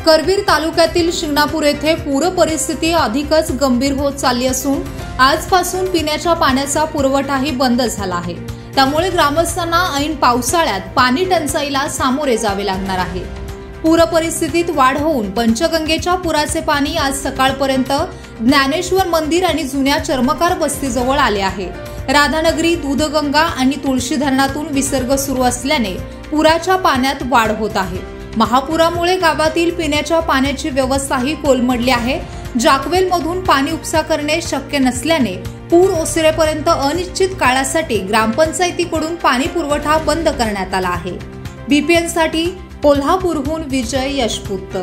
करवीर तालुक्यातील शिंगणापूर येथे पूर परिस्थिती अधिकच गंभीर होत चालली असून आजपासून पिण्याच्या पाण्याचा पुरवठाही बंद झाला आहे। त्यामुळे ग्रामस्थांना ऐन पावसाळ्यात पाणी टंचाईला सामोरे जावे लागणार आहे। पूर परिस्थितीत वाढ होऊन पंचगंगेच्या पुराचे पाणी आज सकाळपर्यंत ज्ञानेश्वर मंदिर आणि जुन्या चर्मकार बस्तीजवळ आले आहे। राधानगरी, दूधगंगा आणि तुळशी धरणातून विसर्ग सुरू असल्याने पुराच्या पाण्यात वाढ होत आहे। महापुरामुळे गावातील पिण्याच्या पाण्याची व्यवस्थाही कोलमडली आहे। जाकवेलमधून पाणी उपसा करणे शक्य नसल्याने पूर ओसरेपर्यंत अनिश्चित काळासाठी ग्रामपंचायतीकडून पाणी पुरवठा बंद करण्यात आला आहे। बीपीएन साठी कोल्हापूरहून विजय यशपुत।